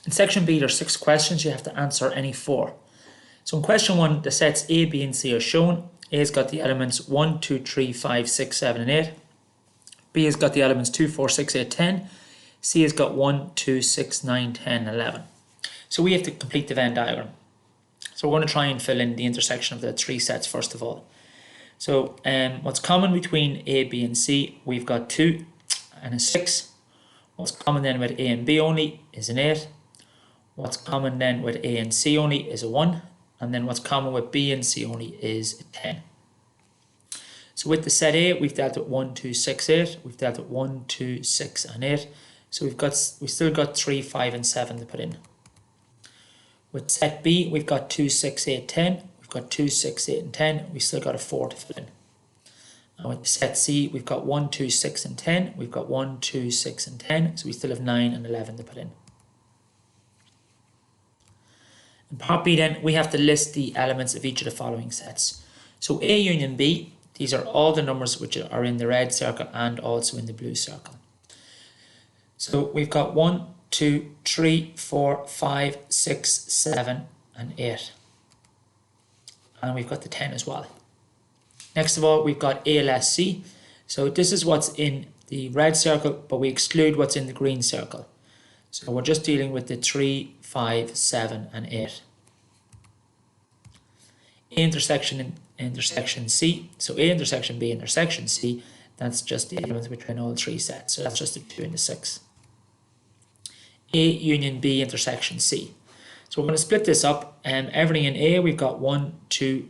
In section B, there's 6 questions. You have to answer any 4. So in question 1, the sets A, B and C are shown. A has got the elements 1, 2, 3, 5, 6, 7 and 8. B has got the elements 2, 4, 6, 8, 10. C has got 1, 2, 6, 9, 10, 11. So we have to complete the Venn diagram. So we're going to try and fill in the intersection of the 3 sets first of all. So what's common between A, B and C, we've got 2 and a 6. What's common then with A and B only is an 8. What's common then with A and C only is a 1. And then what's common with B and C only is a 10. So with the set A, we've dealt with 1, 2, 6, 8. We've dealt with 1, 2, 6 and 8. So we've still got 3, 5 and 7 to put in. With set B, we've got 2, 6, 8, 10. We've got 2, 6, 8 and 10. We've still got a 4 to fill in. And with set C, we've got 1, 2, 6 and 10. We've got 1, 2, 6 and 10. So we still have 9 and 11 to put in. In part B then, we have to list the elements of each of the following sets. So A union B, these are all the numbers which are in the red circle and also in the blue circle. So we've got 1, 2, 3, 4, 5, 6, 7 and 8. And we've got the 10 as well. Next of all, we've got A less C. So this is what's in the red circle, but we exclude what's in the green circle. So we're just dealing with the 3, 5, 7 and 8. A intersection C. So A intersection B intersection C, that's just the elements between all 3 sets. So that's just the 2 and the 6. A union B intersection C. So we're going to split this up. Everything in A, we've got 1, 2,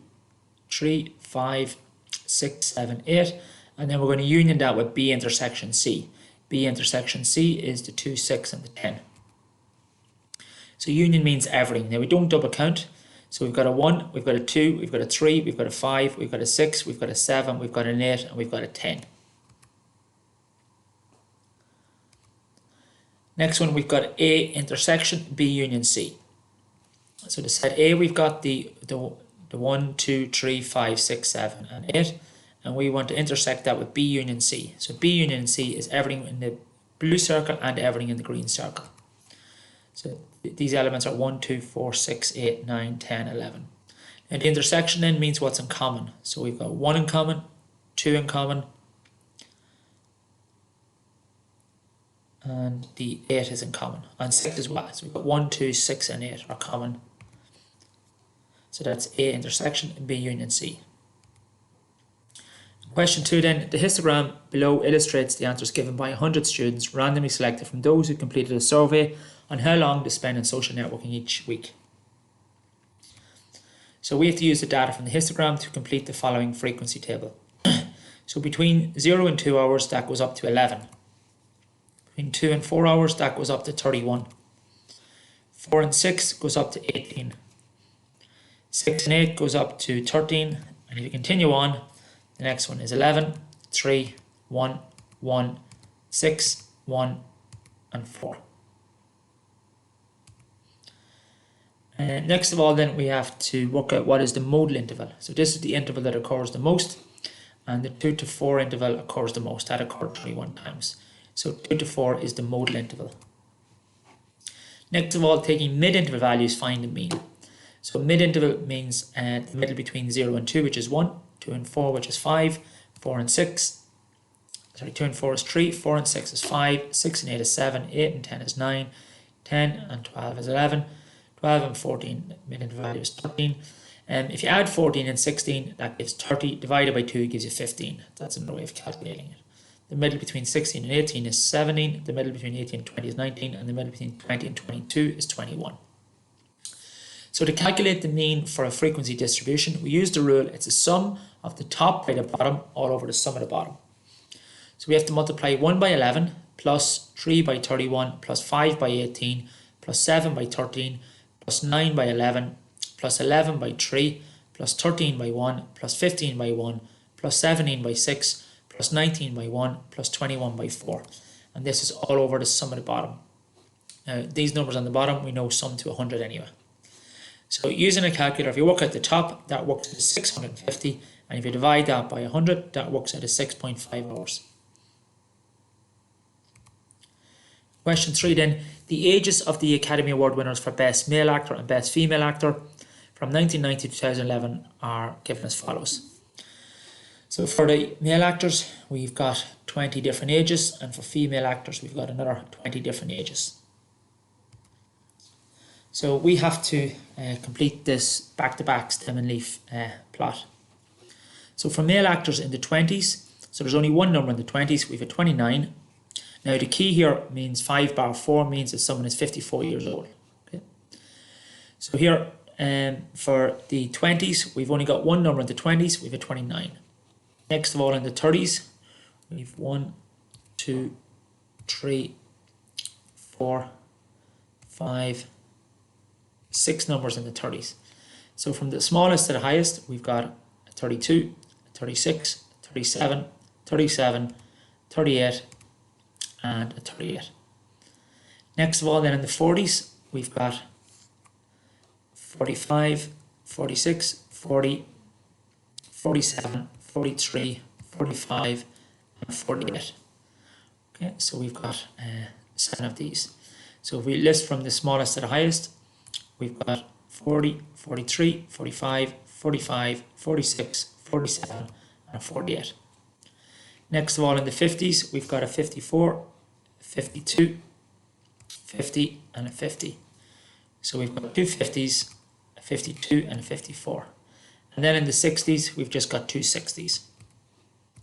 3, 5, 6, 7, 8. And then we're going to union that with B intersection C. B intersection C is the 2, 6 and the 10. So union means everything. Now we don't double count. So we've got a 1, we've got a 2, we've got a 3, we've got a 5, we've got a 6, we've got a 7, we've got an 8 and we've got a 10. Next one, we've got A intersection B union C. So the set A, we've got the 1, 2, 3, 5, 6, 7 and 8. And we want to intersect that with B union C. So B union C is everything in the blue circle and everything in the green circle. So these elements are 1, 2, 4, 6, 8, 9, 10, 11. And the intersection then means what's in common. So we've got 1 in common, 2 in common, and the 8 is in common, and 6 as well. So we've got 1, 2, 6 and 8 are common. So that's A intersection B union C. Question 2 then, the histogram below illustrates the answers given by 100 students randomly selected from those who completed a survey on how long they spend on social networking each week. So we have to use the data from the histogram to complete the following frequency table. So between 0 and 2 hours, that goes up to 11. Between 2 and 4 hours, that goes up to 31. 4 and 6 goes up to 18. 6 and 8 goes up to 13. And if you continue on, the next one is 11, 3, 1, 1, 6, 1, and 4. And next of all, then we have to work out what is the modal interval. So this is the interval that occurs the most, and the 2 to 4 interval occurs the most. That occurred 21 times. So 2 to 4 is the modal interval. Next of all, taking mid-interval values, find the mean. So mid-interval means the middle between 0 and 2, which is 1, 2 and 4, which is 5, 4 and 6. 2 and 4 is 3, 4 and 6 is 5, 6 and 8 is 7, 8 and 10 is 9, 10 and 12 is 11, 12 and 14, mid-interval value is 13. If you add 14 and 16, that gives 30, divided by 2 gives you 15. That's another way of calculating it. The middle between 16 and 18 is 17, the middle between 18 and 20 is 19, and the middle between 20 and 22 is 21. So to calculate the mean for a frequency distribution, we use the rule, it's a sum of the top by the bottom all over the sum of the bottom. So we have to multiply 1 by 11 plus 3 by 31 plus 5 by 18 plus 7 by 13 plus 9 by 11 plus 11 by 3 plus 13 by 1 plus 15 by 1 plus 17 by 6 plus 19 by 1 plus 21 by 4. And this is all over the sum of the bottom. Now these numbers on the bottom we know sum to 100 anyway. So using a calculator, if you work at the top, that works out 650, and if you divide that by 100, that works out 6.5 hours. Question 3 then, the ages of the Academy Award winners for Best Male Actor and Best Female Actor from 1990 to 2011 are given as follows. So for the male actors, we've got 20 different ages, and for female actors, we've got another 20 different ages. So we have to complete this back-to-back stem and leaf plot. So for male actors in the 20s, so there's only one number in the 20s, we have a 29. Now the key here means 5 bar 4 means that someone is 54 years old. Okay. So here for the 20s, we've only got one number in the 20s, we have a 29. Next of all in the 30s, we've 1, 2, 3, 4, 5, 6 numbers in the 30s. So from the smallest to the highest, we've got a 32, a 36, 37, 37, 38, and a 38. Next of all then in the 40s, we've got 45, 46, 40, 47, 43, 45, and 48. Okay, so we've got 7 of these. So if we list from the smallest to the highest, we've got 40, 43, 45, 45, 46, 47, and 48. Next of all in the 50s, we've got a 54, 52, 50, and a 50. So we've got two 50s, a 52, and a 54. And then in the 60s, we've just got two 60s.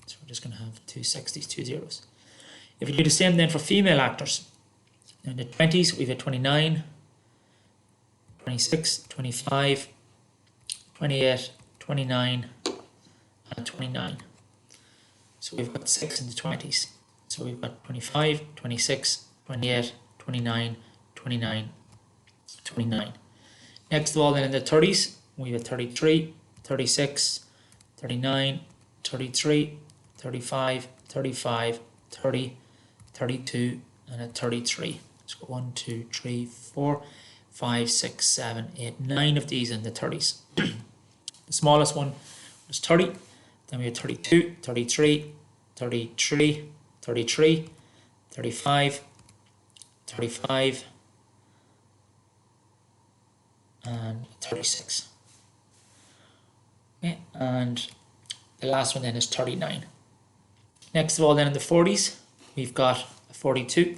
So we're just going to have two 60s, two zeros. If we do the same then for female actors, in the 20s, we've a 29, 26, 25, 28, 29, and 29. So we've got 6 in the 20s. So we've got 25, 26, 28, 29, 29, 29. Next of all then in the 30s, we have 33, 36, 39, 33, 35, 35, 30, 32, and a 33. So 1, 2, 3, 4, 5, 6, 7, 8, 9 of these in the 30s. The smallest one was 30, then we had 32, 33, 33, 33, 35, 35, and 36. Okay, and the last one then is 39. Next of all then in the 40s, we've got a 42,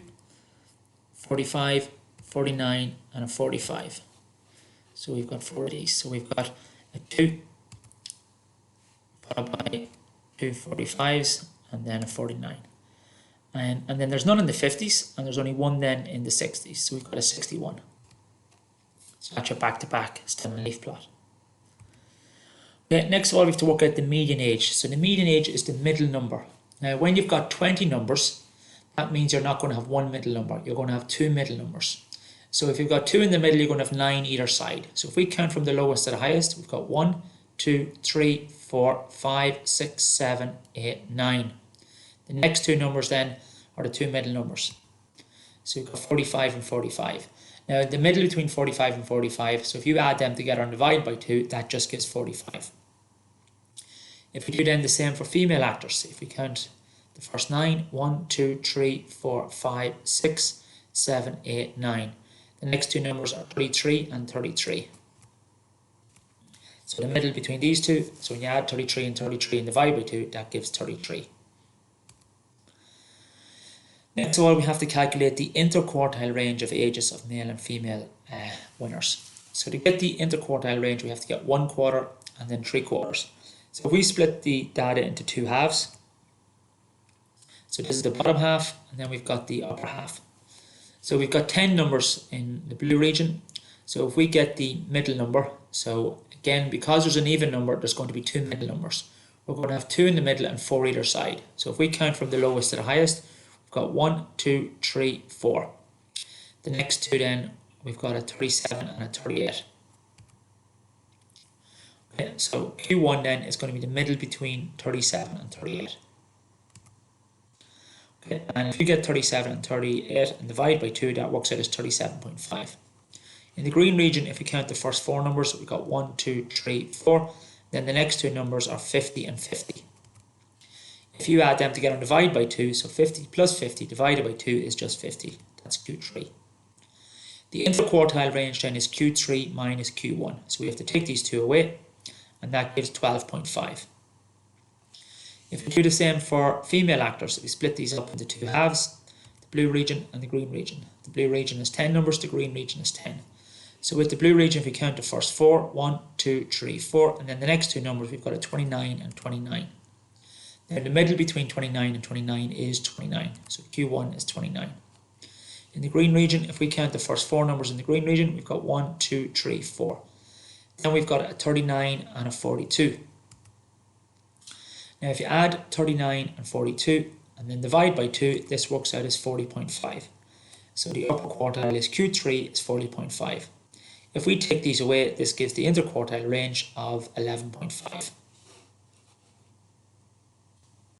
45, 49, and a 45. So we've got 4 of these. So we've got a 2, followed by two 45s, and then a 49. And then there's none in the 50s, and there's only one then in the 60s. So we've got a 61. So that's your back-to-back stem and leaf plot. Okay, next of all, we have to work out the median age. So the median age is the middle number. Now, when you've got 20 numbers, that means you're not going to have one middle number. You're going to have two middle numbers. So if you've got 2 in the middle, you're going to have 9 either side. So if we count from the lowest to the highest, we've got 1, 2, 3, 4, 5, 6, 7, 8, 9. The next two numbers then are the two middle numbers. So we've got 45 and 45. Now the middle between 45 and 45, so if you add them together and divide by 2, that just gives 45. If we do then the same for female actors, if we count the first 9, 1, 2, 3, 4, 5, 6, 7, 8, 9. The next two numbers are 33 and 33. So the middle between these two, so when you add 33 and 33 and divide by 2, that gives 33. Next of all, we have to calculate the interquartile range of ages of male and female winners. So to get the interquartile range, we have to get 1 quarter and then 3 quarters. So if we split the data into 2 halves, so this is the bottom half, and then we've got the upper half. So we've got 10 numbers in the blue region. So if we get the middle number, so again, because there's an even number, there's going to be 2 middle numbers. We're going to have 2 in the middle and 4 either side. So if we count from the lowest to the highest, we've got 1, 2, 3, 4. The next two then, we've got a 37 and a 38. Okay, so Q1 then is going to be the middle between 37 and 38. Okay, and if you get 37 and 38 and divide by 2, that works out as 37.5. In the green region, if you count the first 4 numbers, we've got 1, 2, 3, 4. Then the next two numbers are 50 and 50. If you add them together and divide by 2, so 50 plus 50 divided by 2 is just 50. that's Q3. The interquartile range then is Q3 minus Q1. So we have to take these two away, and that gives 12.5. If we do the same for female actors, we split these up into two halves, the blue region and the green region. The blue region is 10 numbers, the green region is 10. So with the blue region, if we count the first 4, 1, 2, 3, 4, and then the next two numbers, we've got a 29 and 29. Now in the middle between 29 and 29 is 29, so Q1 is 29. In the green region, if we count the first 4 numbers in the green region, we've got 1, 2, 3, 4. Then we've got a 39 and a 42. Now if you add 39 and 42 and then divide by 2, this works out as 40.5. So the upper quartile is Q3 is 40.5. If we take these away, this gives the interquartile range of 11.5.